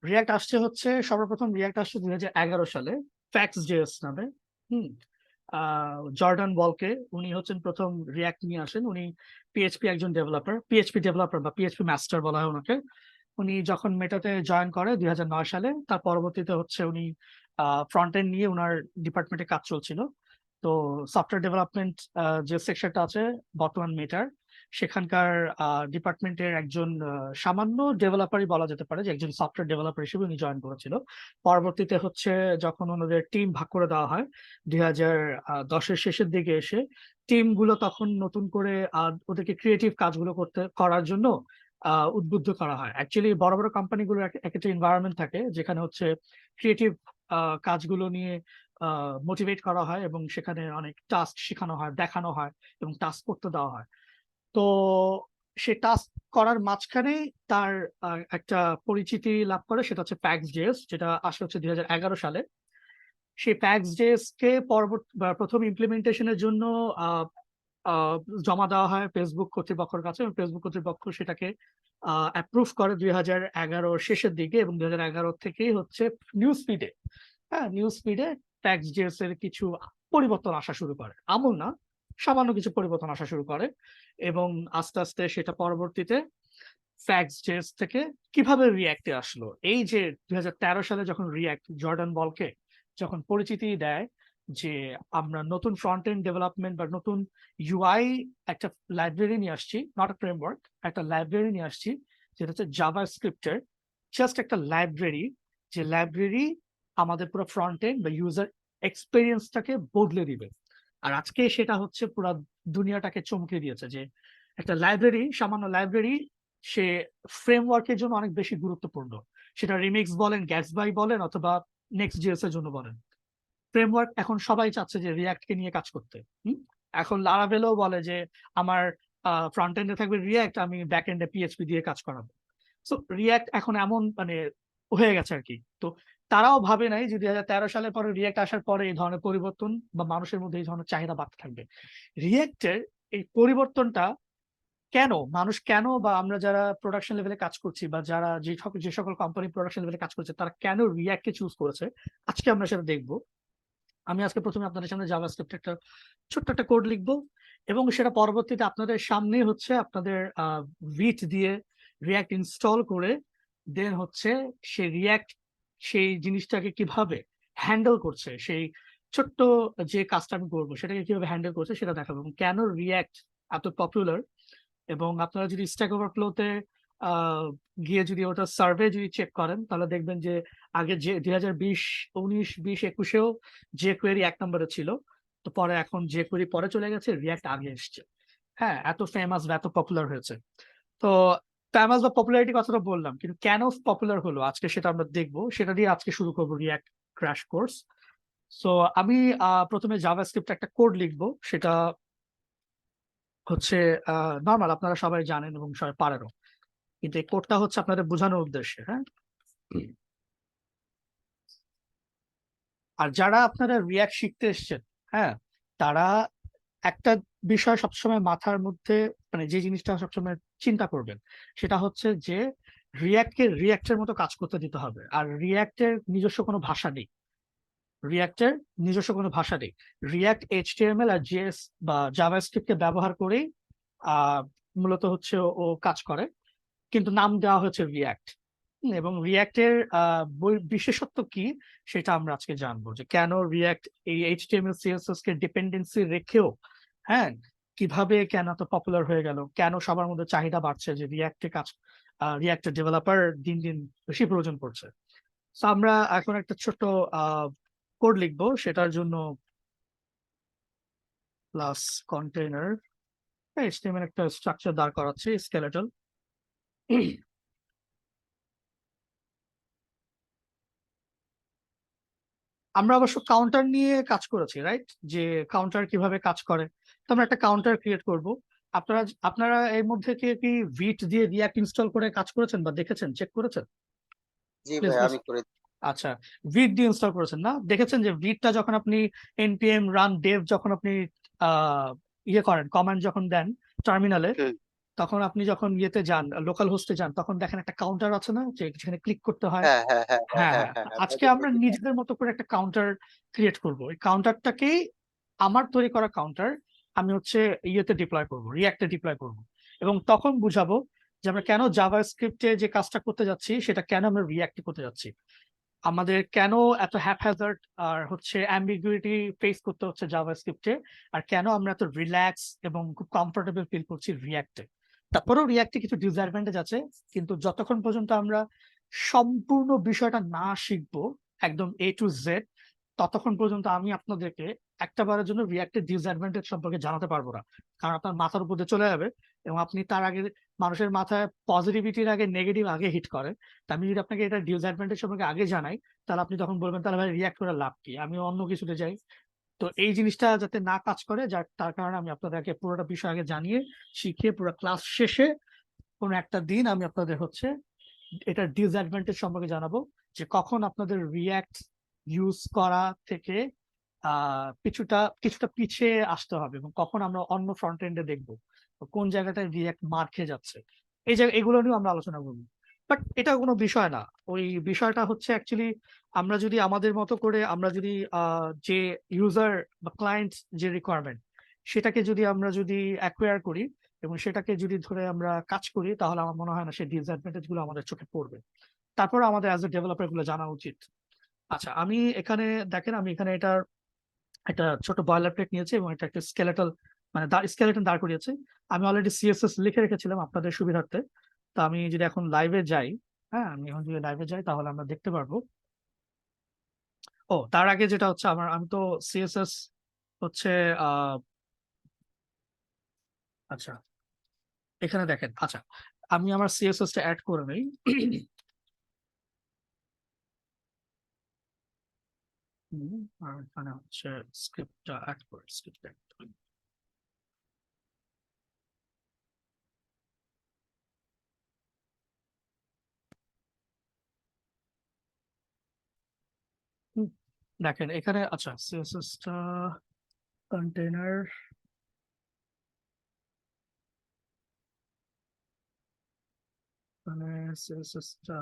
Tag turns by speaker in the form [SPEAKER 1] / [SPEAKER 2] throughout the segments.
[SPEAKER 1] React আসছে হচ্ছে সর্বপ্রথম রিয়াক্ট আসছে 2011 সালে ফ্যাক্স জেএস নামে। হুম জর্ডান বলকে উনি হচ্ছেন প্রথম রিয়াক্ট নিয়ে আসেন। উনি পিএইচপি একজন ডেভেলপার, পিএইচপি ডেভেলপার বা পিএইচপি মাস্টার বলা হয় ওনাকে। উনি যখন মেটাতে জয়েন করে 2009 সালে, তার পরবর্তীতে হচ্ছে উনি ফ্রন্ট এন্ড নিয়ে ওনার ডিপার্টমেন্টে কাজ চলছিল। তো সফটওয়্যার ডেভেলপমেন্ট যে সেকশনটা আছে বর্তমান মেটার, সেখানকার ডিপার্টমেন্টের একজন সামান্য ডেভেলপারই বলা যেতে পারে, যে একজন সফটওয়্যার ডেভেলপার হিসেবে উনি জয়েন করেছিল। পরবর্তীতে হচ্ছে যখন ওনাদের টিম ভাগ করে দেওয়া হয় 2010-এর শেষের দিকে এসে, টিম গুলো তখন নতুন করে ওদেরকে ক্রিয়েটিভ কাজগুলো করার জন্য উদ্বুদ্ধ করা হয়। অ্যাকচুয়ালি বড় বড় কোম্পানিগুলোর একটা এনভায়রনমেন্ট থাকে যেখানে হচ্ছে ক্রিয়েটিভ কাজগুলো নিয়ে মোটিভেট করা হয় এবং সেখানে অনেক টাস্ক শেখানো হয়, দেখানো হয় এবং টাস্ক করতে দেওয়া হয়। তো সে টাস্ক করার মাঝখানে তার একটা পরিচিতি লাভ করে, সেটা হচ্ছে প্যাক্স জেএস, যেটা আসলে হচ্ছে 2011 সালে। সেই প্যাক্স জেএস কে প্রথম ইমপ্লিমেন্টেশনের জন্য আহ, আহ, জমা দেওয়া হয় ফেসবুক কর্তৃপক্ষের কাছে, এবং ফেসবুক কর্তৃপক্ষ সেটাকে অ্যাপ্রুভ করে 2011 শেষের দিকে, এবং 2011 থেকেই হচ্ছে নিউজ ফিডে, নিউজ ফিডে প্যাক্স জেএস এর কিছু পরিবর্তন আসা শুরু করে। আমূল না, সামান্য কিছু পরিবর্তন আসা শুরু করে, এবং আস্তে আস্তে সেটা পরবর্তীতে ফ্যাক্স জেএস থেকে কিভাবে রিয়াক্টে আসলো। এই যে 2013 সালে যখন রিয়াক্ট জর্ডান বলকে যখন পরিচিতি দেয় যে আমরা নতুন ফ্রন্ট এন্ড ডেভেলপমেন্ট বা নতুন ইউআই একটা লাইব্রেরি নিয়ে আসছি, নট আ ফ্রেমওয়ার্ক, একটা লাইব্রেরি নিয়ে আসছি, যেটা হচ্ছে জাভাস্ক্রিপ্টের জাস্ট একটা লাইব্রেরি, যে লাইব্রেরি আমাদের পুরো ফ্রন্ট এন্ড বা ইউজার এক্সপিরিয়েন্সটাকে বদলে দিবে। আর আজকে সেটা হচ্ছে পুরো দুনিয়াটাকে চমকে দিয়েছে, যে একটা লাইব্রেরি, সামান্য লাইব্রেরি, সে ফ্রেমওয়ার্কের জন্য অনেক বেশি গুরুত্বপূর্ণ। সেটা রিমিক্স বলেন, গ্যাটসবাই বলেন, অথবা নেক্সট জিএস এর জন্য বলেন। ফ্রেমওয়ার্ক এখন সবাই চাচ্ছে যে রিয়াক্ট কে নিয়ে কাজ করতে। এখন লারাভেলও বলে যে আমার ফ্রন্ট এন্ডে থাকবে রিয়াক্ট, আমি ব্যাক এন্ডে পিএইচপি দিয়ে কাজ করাবো। সো রিয়াক্ট এখন এমন মানে হয়ে গেছে আর কি। তো তারাও ভাবে নাই যে 2013 সালের পরে রিয়াক্ট আসার পরে এই ধরনের পরিবর্তন বা মানুষের মধ্যে এই ধরনের চাহিদা বাড়তে থাকবে। রিয়াক্টের এই পরিবর্তনটা কেন, মানুষ কেন, বা আমরা যারা প্রোডাকশন লেভেলে কাজ করছি, বা যারা যে সকল কোম্পানি প্রোডাকশন লেভেলে কাজ করছে, তারা কেন রিয়াক্ট কে চুজ করেছে, আজকে আমরা সেটা দেখবো। আমি আজকে প্রথমে আপনাদের সামনে জাভাস্ক্রিপ্ট একটা ছোট্ট একটা কোড লিখবো, এবং সেটা পরবর্তীতে আপনাদের সামনে হচ্ছে আপনাদের ভিট দিয়ে রিয়াক্ট ইনস্টল করে, দেন হচ্ছে সে রিয়াক্ট সেই জিনিসটাকে কিভাবে হ্যান্ডেল করছে, সেই ছোট্ট যে কাজটা আমি করবো সেটাকে কিভাবে হ্যান্ডেল করছে সেটা দেখাবো, এবং কেন রিয়াক্ট এত পপুলার। এবং আপনারা যদি স্ট্যাক ওভারফ্লোতে গিয়ে যদি ওটা সার্ভে যদি চেক করেন, তাহলে দেখবেন যে আগে যে 2020, 19, 20, 21-এও যে কোয়েরি 1 নম্বরে ছিল, তো পরে এখন যে কোয়েরি পরে চলে গেছে, রিয়াক্ট আগে এসছে। হ্যাঁ, এত ফেমাস বা এত পপুলার হয়েছে। তো ফেমাস বা পপুলারিটি কথাটা বললাম, কিন্তু কেন পপুলার হলো আজকে সেটা আমরা দেখবো। সেটা দিয়ে আজকে শুরু করবো রিয়াক্ট ক্র্যাশ কোর্স। সো আমি প্রথমে জাভাস্ক্রিপ্ট একটা কোড লিখবো, সেটা হচ্ছে নর্মাল, আপনারা সবাই জানেন এবং সবাই পারেনও, কিন্তু এই কোডটা হচ্ছে আপনাদের বোঝানোর উদ্দেশ্যে। হ্যাঁ, আর যারা আপনারা রিয়াক্ট শিখতে এসছেন, হ্যাঁ, তারা একটা বিষয় সবসময় মাথার মধ্যে, মানে যে জিনিসটা সবসময় চিন্তা করবেন, সেটা হচ্ছে যে রিয়াক্টকে রিয়াক্টের মতো কাজ করতে দিতে হবে। আর রিয়াক্টের নিজস্ব কোনো ভাষা নেই, রিয়াক্টের নিজস্ব কোনো ভাষা নেই। রিয়াক্ট এইচটিএমএল আর জেএস বা জাভাস্ক্রিপ্টকে ব্যবহার করেই মূলত হচ্ছে ও কাজ করে, কিন্তু নাম দেওয়া হচ্ছে রিয়াক্ট। এবং রিয়াক্টের বিশেষত্ব কি সেটা আমরা আজকে জানবো, যে কেন রিয়াক্ট এই এইচটিএমএল সিএসএস কে ডিপেন্ডেন্সি রেখেও, হ্যাঁ, কিভাবে কেন এত পপুলার হয়ে গেল, কেন সবার মধ্যে চাহিদা বাড়ছে যে রিয়াক্টে কাজ, রিয়াক্টের ডেভেলপার দিন দিন বেশি প্রয়োজন পড়ছে। তো আমরা এখন একটা ছোট্ট কোড লিখবো, সেটার জন্য প্লাস কন্টেইনার এইচটিএমএল একটা স্ট্রাকচার দাঁড় করাচ্ছি, স্কেলেটন। আমরা অবশ্য কাউন্টার নিয়ে কাজ করেছি, রাইট, যে কাউন্টার কিভাবে কাজ করে। তো আমরা একটা কাউন্টার ক্রিয়েট করব। আপনারা আপনারা এর মধ্যে কি ভিট দিয়ে রিয়াক্ট ইনস্টল করে কাজ করেছেন বা দেখেছেন, চেক করেছেন?
[SPEAKER 2] জি
[SPEAKER 1] প্লিজ
[SPEAKER 2] ভাই,
[SPEAKER 1] প্লিজ।
[SPEAKER 2] আমি করে।
[SPEAKER 1] আচ্ছা, ভিট দিয়ে ইনস্টল করেছেন না? দেখেছেন যে ভিটটা যখন আপনি npm রান dev যখন আপনি আহ ইয়ে করেন, কমান্ড যখন দেন টার্মিনালে,
[SPEAKER 2] হুম।
[SPEAKER 1] তখন আপনি যখন ইয়েতে যান, লোকাল হোস্টে যান, তখন দেখেন একটা কাউন্টার আছে না, যে যেখানে ক্লিক করতে হয়।
[SPEAKER 2] হ্যাঁ, হ্যাঁ, হ্যাঁ, হ্যাঁ,
[SPEAKER 1] হ্যাঁ,
[SPEAKER 2] হ্যাঁ,
[SPEAKER 1] হ্যাঁ।
[SPEAKER 2] হ্যাঁ, হ্যাঁ,
[SPEAKER 1] আজকে
[SPEAKER 2] দেখেছি,
[SPEAKER 1] আমরা
[SPEAKER 2] দেখেছি।
[SPEAKER 1] নিজেদের মতো করে একটা কাউন্টার ক্রিয়েট করব। এই কাউন্টারটাকেই, আমার তৈরি করা কাউন্টার, আমি হচ্ছে ইয়েতে ডিপ্লয় করব, রিঅ্যাক্টে ডিপ্লয় করব। এবং তখন বুঝাবো যে আমরা কেন জাভাস্ক্রিপ্টে যে কাজটা করতে যাচ্ছি সেটা কেন আমরা রিঅ্যাক্টে করতে যাচ্ছি। আমাদের কেন এত হ্যাপহ্যাজার্ড আর হচ্ছে অ্যাম্বিগুইটি ফেস করতে হচ্ছে জাভাস্ক্রিপ্টে, আর কেন আমরা এত রিল্যাক্স এবং খুব কমফোর্টেবল ফিল করছি রিঅ্যাক্টে। তারপরেও রিঅ্যাক্টে কিছু ডিসঅ্যাডভান্টেজ আছে, কিন্তু যতক্ষণ পর্যন্ত আমরা সম্পূর্ণ বিষয়টা না শিখবো একদম এ টু জেড, ততক্ষণ পর্যন্ত আমি আপনাদেরকে একটা বারের জন্য রিঅ্যাক্টের ডিসঅ্যাডভান্টেজ সম্পর্কে জানাতে পারবো না। কারণ আপনার মাথার উপর দিয়ে চলে যাবে, এবং আপনি তার আগে, মানুষের মাথায় পজিটিভিটির আগে নেগেটিভ আগে হিট করে। তা আমি যদি আপনাকে এটা ডিসঅ্যাডভান্টেজ সম্পর্কে আগে জানাই, তাহলে আপনি তখন বলবেন তাহলে ভাই রিয়াক্ট করে লাভ কি, আমি অন্য কিছুতে যাই। তো এই জিনিসটা যাতে না কাজ করে, যার তার কারণে আমি আপনাদেরকে পুরোটা বিষয় আগে জানিয়ে শিখিয়ে পুরো ক্লাস শেষে কোনো একটা দিন আমি আপনাদের হচ্ছে এটার ডিসঅ্যাডভান্টেজ সম্পর্কে জানাবো, যে কখন আপনাদের রিয়াক্ট ইউজ করা থেকে কিছুটা কিছুটা পিছিয়ে আসতে হবে, এবং কখন আমরা অন্য ফ্রন্ট এন্ডে দেখবো কোন জায়গাটায় রিয়াক্ট মার খেয়ে যাচ্ছে। এই জায়গা এগুলো নিয়েও আমরা আলোচনা করবো। বাট এটা কোনো বিষয় না। ওই বিষয়টা হচ্ছে অ্যাকচুয়ালি আমরা যদি আমাদের মতো করে, আমরা যদি যে ইউজার বা ক্লায়েন্ট যে রিকোয়ারমেন্ট, সেটাকে যদি আমরা যদি অ্যাকোয়ার করি এবং সেটাকে যদি ধরে আমরা কাজ করি, তাহলে আমার মনে হয় না সেই ডিসঅ্যাডভান্টেজ গুলো আমাদের চোখে পড়বে। তারপর আমাদের অ্যাজ এ ডেভেলপার গুলো জানা উচিত। আচ্ছা, আমি এখানে দেখেন, আমি এখানে এটার একটা ছোট বয়লার প্লেট নিয়েছি এবং এটা একটা স্কেলেটাল, মানে স্কেলেটন দাঁড় করিয়েছি। আমি অলরেডি সিএসএস লিখে রেখেছিলাম আপনাদের সুবিধার্থে। তো আমি যদি এখন লাইভে যাই, হ্যাঁ আমি এখন যদি লাইভে যাই তাহলে আমরা দেখতে পারবো। ও, তার আগে যেটা হচ্ছে, আমি তো সিএসএস হচ্ছে আহ আচ্ছা, এখানে দেখেন। আচ্ছা, আমি আমার সিএসএস টা অ্যাড করে নেই। আর এখানে হচ্ছে স্ক্রিপ্টটা অ্যাড করে, স্ক্রিপ্ট অ্যাড করি। হুম, দেখেন এখানে। আচ্ছা, সিএসএস টা কন্টেনার, মানে সিএসএস টা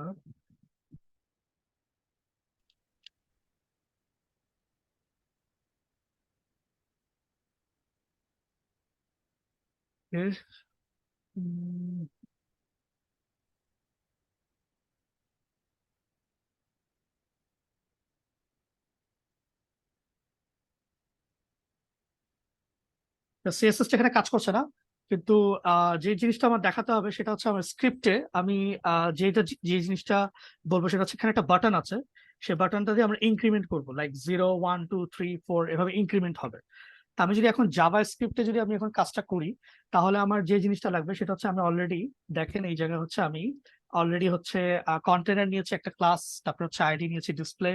[SPEAKER 1] এর, সিএসএস এখানে কাজ করছে না, কিন্তু যে জিনিসটা আমার দেখাতে হবে সেটা হচ্ছে আমার স্ক্রিপ্টে আমি যে জিনিসটা বলবো সেটা হচ্ছে এখানে একটা বাটন আছে। সেই বাটনটা দিয়ে আমরা ইনক্রিমেন্ট করবো, লাইক 0 1 2 3 4 এভাবে ইনক্রিমেন্ট হবে। তা আমি যদি এখন জাভা স্ক্রিপ্টে যদি আমি এখন কাজটা করি, তাহলে আমার যে জিনিসটা লাগবে সেটা হচ্ছে, আমি অলরেডি দেখেন এই জায়গায় হচ্ছে আমি অলরেডি হচ্ছে কন্টেনার নিয়েছি একটা ক্লাস, তারপর হচ্ছে আইডি নিয়েছি ডিসপ্লে,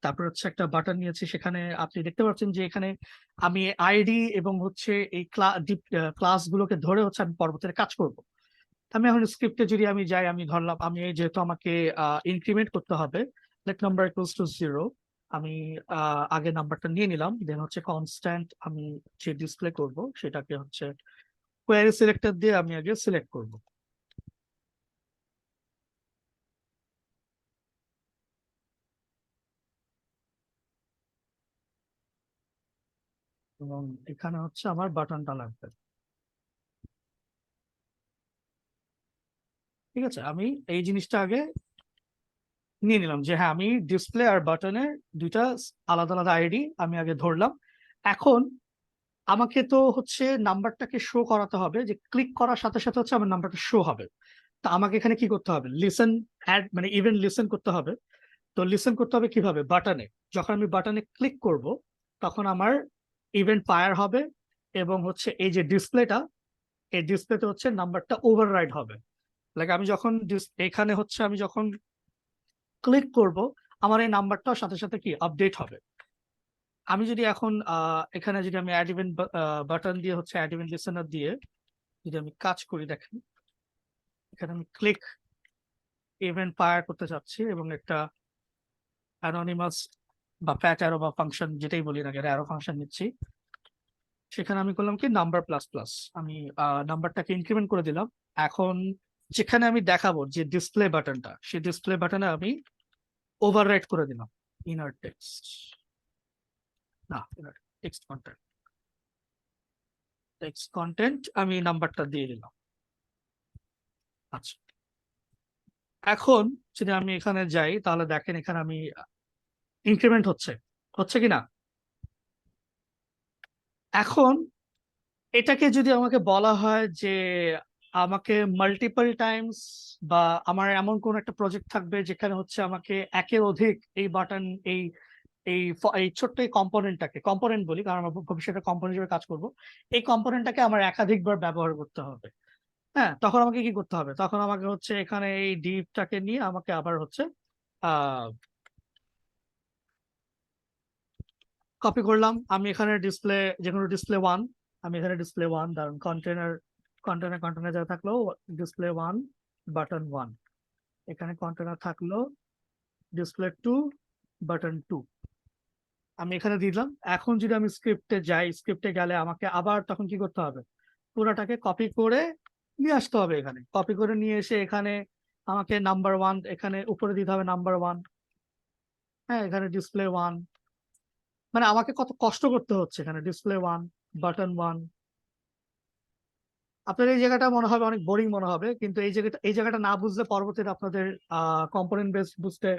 [SPEAKER 1] তারপর হচ্ছে একটা বাটন নিয়েছি। সেখানে আপনি দেখতে পাচ্ছেন যে এখানে আমি আইডি এবং হচ্ছে এই ক্লাস গুলোকে ধরে হচ্ছে আমি পরবর্তীতে কাজ করব। আমি এখন স্ক্রিপ্টে যদি আমি যাই, আমি ধরলাম আমি যেহেতু আমাকে ইনক্রিমেন্ট করতে হবে, লেট নাম্বার ইকুয়ালস টু 0, আমি আগে নাম্বারটা নিয়ে নিলাম, দেন হচ্ছে কনস্ট্যান্ট আমি যে ডিসপ্লে করব সেটাকে হচ্ছে কোয়ারি সিলেক্টর দিয়ে আমি আগে সিলেক্ট করব। এবং এখানে হচ্ছে আমার বাটনটা লাগবে। ঠিক আছে, আমি এই জিনিসটা আগে নিয়ে নিলাম, যে হ্যাঁ আমি ডিসপ্লে আর বাটনের দুইটা আলাদা আলাদা আইডি আমি আগে ধরলাম। এখন আমাকে তো হচ্ছে নাম্বারটাকে শো করাতে হবে, যে ক্লিক করার সাথে সাথে হচ্ছে আমার নাম্বারটা শো হবে। তা আমাকে এখানে কি করতে হবে, লিসেন, অ্যাড মানে ইভেন্ট লিসেন করতে হবে। তো লিসেন করতে হবে কিভাবে, বাটনে, যখন আমি বাটনে ক্লিক করব তখন আমার ইভেন্ট ফায়ার হবে, এবং হচ্ছে এই যে ডিসপ্লেটা, এই ডিসপ্লেতে হচ্ছে নাম্বারটা ওভাররাইড হবে। লাইক আমি যখন এখানে হচ্ছে আমি যখন ক্লিক করব, আমার এই নাম্বারটাও সাথে সাথে কি আপডেট হবে। আমি যদি এখন এখানে যদি আমি অ্যাড ইভেন্ট বাটন দিয়ে হচ্ছে অ্যাড ইভেন্ট লিসেনার দিয়ে যদি আমি কাজ করি, দেখেন এখানে আমি ক্লিক ইভেন্ট ফায়ার করতে চাচ্ছি এবং একটা অ্যানোনিমাস বা ফ্যাট অ্যারো বা ফাংশন যেটাই বলি না কেন, অ্যারো ফাংশন নিচ্ছি। সেখানে আমি করলাম কি নাম্বার প্লাস প্লাস, আমি নাম্বারটাকে ইনক্রিমেন্ট করে দিলাম। এখন যেখানে আমি দেখাবো যে ডিসপ্লে বাটনটা, সেই ডিসপ্লে বাটনে আমি ওভাররাইট করে দিলাম ইনার টেক্সট, না inner text content, text content আমি নাম্বারটা দিয়ে দিলাম। আচ্ছা, এখন যদি আমি এখানে যাই তাহলে দেখেন এখানে আমি ইনক্রিমেন্ট হচ্ছে, হচ্ছে কিনা। এখন এটাকে যদি আমাকে বলা হয় যে আমাকে মাল্টিপল টাইমস, বা আমার এমন কোন একটা প্রজেক্ট থাকবে যেখানে হচ্ছে আমাকে একের অধিক এই বাটন, এই এই এই ছোট্ট এই কম্পোনেন্টটাকে, কম্পোনেন্ট বলি কারণ আমরা ভবিষ্যতে কম্পোনেন্ট হিসেবে কাজ করব, এই কম্পোনেন্টটাকে আমার একাধিকবার ব্যবহার করতে হবে। হ্যাঁ, তখন আমাকে কি করতে হবে, তখন আমাকে হচ্ছে এখানে এই ডিপটাকে নিয়ে আমাকে আবার হচ্ছে আহ কপি করলাম। আমি এখানে ডিসপ্লে, যে কোনো ডিসপ্লে ওয়ান, আমি এখানে ডিসপ্লে ওয়ান, ধরুন কন্টেনার, কন্টেনার যা থাকলো ডিসপ্লে ওয়ান বাটন ওয়ান, এখানে কন্টেনার থাকলো ডিসপ্লে টু বাটন টু, আমি এখানে দিলাম। এখন যদি আমি স্ক্রিপ্টে যাই, স্ক্রিপ্টে গেলে আমাকে আবার তখন কি করতে হবে, পুরোটাকে কপি করে নিয়ে আসতে হবে, এখানে কপি করে নিয়ে এসে এখানে আমাকে নাম্বার ওয়ান এখানে উপরে দিতে হবে, নাম্বার ওয়ান, হ্যাঁ এখানে ডিসপ্লে ওয়ান, মানে আমাকে কত কষ্ট করতে হচ্ছে এখানে ডিসপ্লে ওয়ান বাটন ওয়ান। আপনার এই জায়গাটা মনে হবে অনেক বোরিং মনে হবে, কিন্তু এই জায়গাটা না বুঝলে পরবর্তীতে আপনাদের কম্পোনেন্ট বেস বুঝতে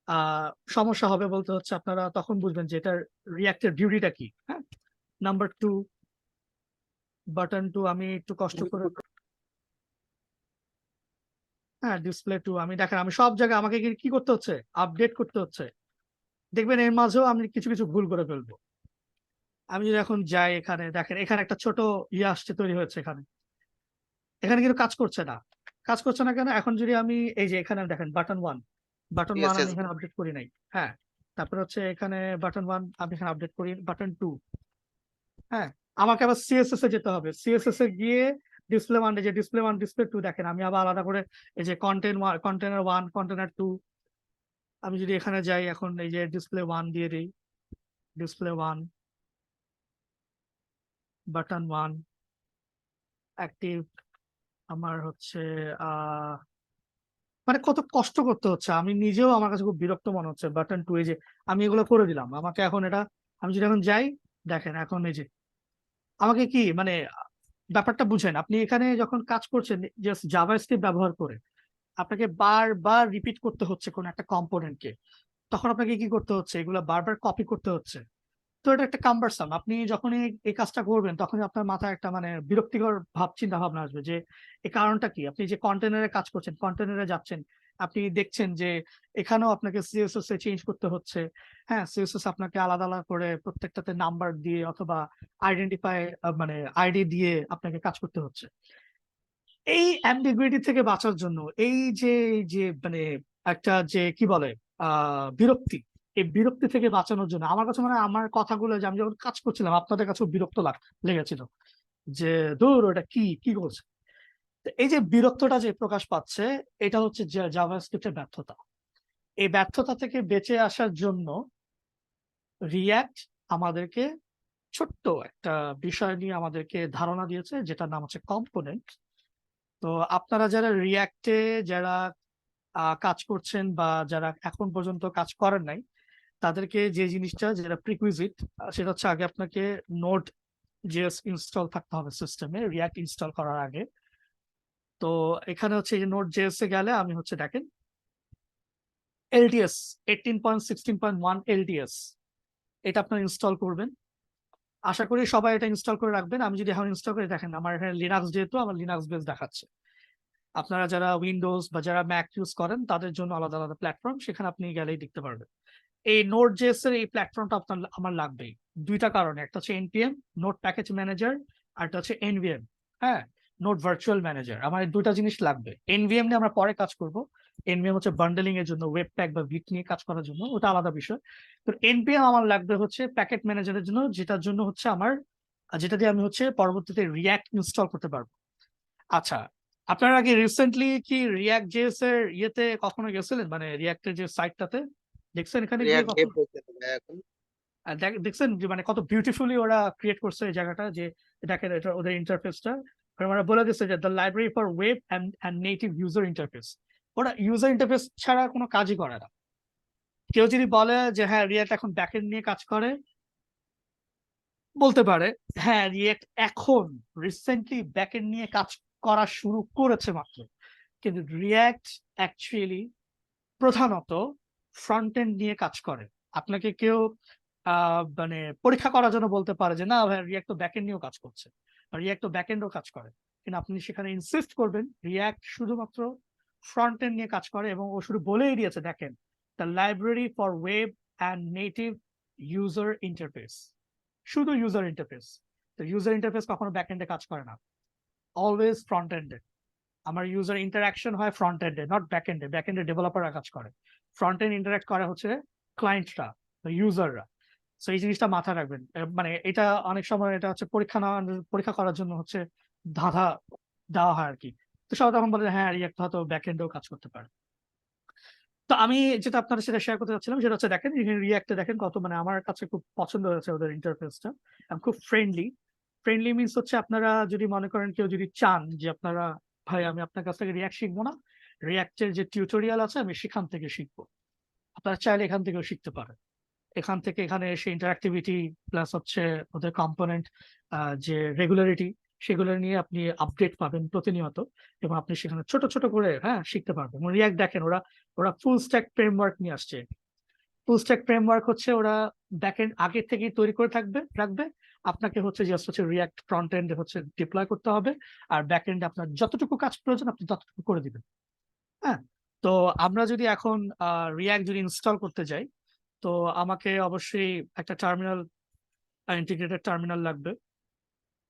[SPEAKER 1] আহ সমস্যা হবে। বলতে হচ্ছে আপনারা তখন বুঝবেন যে এটার রিয়াক্টের ডিউটিটা কি। হ্যাঁ, নাম্বার টু বাটন টু আমি একটু কষ্ট করে, হ্যাঁ ডিসপ্লে টু, আমি দেখেন আমি সব জায়গায় আমাকে কি করতে হচ্ছে, আপডেট করতে হচ্ছে। দেখবেন এর মাঝেও আমি কিছু কিছু ভুল করে ফেলবো। আমি যদি এখন যাই, এখানে দেখেন এখানে একটা ছোট ইয়ে আসছে, তৈরি হয়েছে এখানে, এখানে কিন্তু কাজ করছে না। কাজ করছে না কেন, এখন যদি আমি এই যে এখানে দেখেন বাটন ওয়ান, বাটন ওয়ান আমি
[SPEAKER 2] সিএসএস
[SPEAKER 1] এখানে আপডেট করি নাই। হ্যাঁ, তারপর হচ্ছে এখানে বাটন ওয়ান আমি এখানে আপডেট করি, বাটন টু, হ্যাঁ আমাকে আবার সিএসএস এ যেতে হবে, সিএসএস এ গিয়ে ডিসপ্লে ওয়ান, যে ডিসপ্লে ওয়ান ডিসপ্লে টু, দেখেন আমি আবার আলাদা করে এই যে কন্টেনার ওয়ান কন্টেনার টু, আমি যদি এখানে যাই এখন এই যে ডিসপ্লে ওয়ান দিয়ে দিই, display one button one active, আমার হচ্ছে আহ মানে কত কষ্ট করতে হচ্ছে, আমি নিজেও আমার কাছে খুব বিরক্ত মনে হচ্ছে। বাটন টু, এই যে আমি এগুলো করে দিলাম, আমাকে এখন এটা, আমি যদি এখন যাই দেখেন এখন এই যে আমাকে কি মানে ব্যাপারটা বুঝেন, আপনি এখানে যখন কাজ করছেন জাস্ট জাভাস্ক্রিপ্ট ব্যবহার করে আপনাকে বারবার রিপিট করতে হচ্ছে কোন একটা কম্পোনেন্টকে, তখন আপনাকে কি করতে হচ্ছে, এগুলো বারবার কপি করতে হচ্ছে। তো এটা একটা কাম্বারসাম, আপনি যখনই এই কাজটা করবেন তখনই আপনার মাথায় একটা মানে বিরক্তিকর চিন্তা ভাবনা আসবে যে এই কারণটা কি। আপনি যে কন্টেনারে কাজ করছেন, কন্টেনারে যাচ্ছেন, আপনি দেখছেন যে এখানেও আপনাকে সিএসএস এ চেঞ্জ করতে হচ্ছে। হ্যাঁ, সিএসএস আপনাকে আলাদা আলাদা করে প্রত্যেকটাতে নাম্বার দিয়ে অথবা আইডেন্টিফাই মানে আইডি দিয়ে আপনাকে কাজ করতে হচ্ছে। এই অ্যাম্বিগুইটি থেকে বাঁচার জন্য, এই যে মানে একটা যে কি বলে বিরক্তি, এই বিরক্তি থেকে বাঁচানোর জন্য আমার কাছে মানে আমার কথাগুলো, যে আমি যখন কাজ করছিলাম আপনাদের কাছেও বিরক্ত লেগেছিল যে দূর ওটা কি কি করছে। তো এই যে বিরক্তটা যে প্রকাশ পাচ্ছে, এটা হচ্ছে জাভাস্ক্রিপ্টের ব্যর্থতা। এই ব্যর্থতা থেকে বেঁচে আসার জন্য রিয়্যাক্ট আমাদেরকে ছোট্ট একটা বিষয় নিয়ে আমাদেরকে ধারণা দিয়েছে, যেটার নাম হচ্ছে কম্পোনেন্ট। তো আপনারা যারা রিয়্যাক্টে যারা কাজ করছেন বা যারা এখন পর্যন্ত কাজ করেন নাই, তাদেরকে যে জিনিসটা যেটা প্রিকুইজিট, সেটা হচ্ছে আগে আপনাকে নোড জেএস ইনস্টল থাকতে হবে সিস্টেমে রিয়্যাক্ট ইনস্টল করার আগে। তো এখানে হচ্ছে এই নোড জেএস এ গেলে আমি হচ্ছে দেখেন এলটিএস 18.16.1 এলটিএস, এটা আপনার ইনস্টল করবেন। আশা করি সবাই এটা ইনস্টল করে রাখবেন। আমি যদি এখন ইনস্টল করে দেখেন আমার এখানে লিনাক্স, যেহেতু আমার লিনাক্স বেস দেখাচ্ছে। আপনারা যারা উইন্ডোজ বা যারা ম্যাক ইউজ করেন তাদের জন্য আলাদা আলাদা প্ল্যাটফর্ম, সেখানে আপনি গেলেই দেখতে পারবেন। এই নোড জেএস এর এই প্ল্যাটফর্মটা আপনার আমার লাগবেই দুইটা কারণে, একটা হচ্ছে এনপিএম নোড প্যাকেজ ম্যানেজার, আর একটা হচ্ছে এনভিএম, হ্যাঁ নোড ভার্চুয়াল ম্যানেজার। আমার এই দুইটা জিনিস লাগবে। এনভিএম নিয়ে আমরা পরে কাজ করব, এনভিএম হচ্ছে বান্ডেলিং এর জন্য, ওয়েব প্যাক বা ভিট নিয়ে কাজ করার জন্য, ওটা আলাদা বিষয়। তো এনপিএম আমার লাগবে হচ্ছে প্যাকেট ম্যানেজারের জন্য, যেটার জন্য হচ্ছে আমার, যেটা দিয়ে আমি হচ্ছে পরবর্তীতে রিয়্যাক্ট ইনস্টল করতে পারবো। আচ্ছা, আপনারা কি রিসেন্টলি কি রিয়াক্ট জেএস এর ইয়েতে কখনো গেছিলেন, মানে রিয়াক্টের যে সাইটটাতে দেখছেন, এখানে গিয়ে
[SPEAKER 2] রিয়াক্ট ডেভ
[SPEAKER 1] কখনো?
[SPEAKER 2] বলতে হবে এখন।
[SPEAKER 1] দেখছেন যে মানে কত বিউটিফুলি ওরা ক্রিয়েট করছে এই জায়গাটা, যে দেখেন এটা ওদের ইন্টারফেসটা ওরা বলে দিচ্ছে যে the library for web and native user interface. ওরা ইউজার ইন্টারফেস ছাড়া কোনো কাজই করে না। কেউ যদি বলে যে হ্যাঁ রিয়াক্ট এখন ব্যাকএন্ড নিয়ে কাজ করে, বলতে পারে হ্যাঁ রিয়াক্ট এখন রিসেন্টলি ব্যাকএন্ড নিয়ে কাজ করা শুরু করেছে মাত্র, কিন্তু রিয়াক্ট অ্যাকচুয়ালি প্রধানত ফ্রন্ট এন্ড নিয়ে কাজ করে। আপনাকে কেউ মানে পরীক্ষা করার জন্য বলতে পারে যে না ভাই রিয়াক্ট তো ব্যাকএন্ড নিয়েও কাজ করছে, রিয়াক্ট তো ব্যাকএন্ডও কাজ করে, কিন্তু আপনি সেখানে ইনসিস্ট করবেন রিয়াক্ট শুধুমাত্র ফ্রন্ট এন্ড নিয়ে কাজ করে। এবং ও শুধু বলেই দিয়েছে দেখেন the library for web and native user interface, শুধু ইউজার ইন্টারফেস। তো ইউজার ইন্টারফেস কখনো ব্যাকএন্ডে কাজ করে না, অলওয়েজ ফ্রন্ট এন্ডে। আমার ইউজার ইন্টারাকশন হয় ফ্রন্ট এন্ডে, নট ব্যাক এন্ডে। ব্যাক এন্ডে ডেভেলপাররা কাজ করে, ফ্রন্ট এন্ড ইন্টারাক্ট করে হচ্ছে ক্লায়েন্টরা, ইউজাররা। সো এই জিনিসটা মাথায় রাখবেন। মানে এটা অনেক সময় এটা হচ্ছে পরীক্ষা করার জন্য হচ্ছে ধাঁধা দেওয়া হয় আর কি। তো সবাই তখন বলে হ্যাঁ রিয়াক্ট হয়তো ব্যাক এন্ডেও কাজ করতে পারে। তো আমি যেটা আপনার সাথে শেয়ার করতে চাচ্ছিলাম সেটা হচ্ছে দেখেন রিয়াক্টে দেখেন কত মানে আমার কাছে খুব পছন্দ হয়েছে ওদের ইন্টারফেসটা, খুব ফ্রেন্ডলি। ফ্রেন্ডলি মিনস হচ্ছে আপনারা যদি মনে করেন কেউ যদি চান যে আপনারা ভাই আমি আপনার কাছ থেকে রিয়াক্ট শিখবো না, রিয়াক্টের যে টিউটোরিয়াল আছে আমি সেখান থেকে শিখবো, আপনারা চাইলে এখান থেকেও শিখতে পারেন। এখান থেকে এখানে এসে ইন্টারাক্টিভিটি প্লাস হচ্ছে ওদের কম্পোনেন্ট যে রেগুলারিটি সেগুলো নিয়ে আপনি আপডেট পাবেন প্রতিনিয়ত, এবং আপনি সেখানে ছোট ছোট করে হ্যাঁ শিখতে পারবেন। রিয়াক্ট দেখেন ওরা ওরা ফুল স্ট্যাক ফ্রেমওয়ার্ক নিয়ে আসছে। ফুল স্ট্যাক ফ্রেমওয়ার্ক হচ্ছে ওরা ব্যাকএন্ড আগে থেকেই তৈরি করে রাখবে, আপনাকে হচ্ছে জাস্ট হচ্ছে রিয়াক্ট ফ্রন্ট এন্ডে হচ্ছে ডিপ্লয় করতে হবে, আর ব্যাকএন্ডে আপনার যতটুকু কাজ প্রয়োজন আপনি ততটুকু করে দিবেন। হ্যাঁ, তো আমরা যদি এখন রিয়াক্ট যদি ইনস্টল করতে যাই, তো আমাকে অবশ্যই একটা টার্মিনাল, ইন্টিগ্রেটেড টার্মিনাল লাগবে।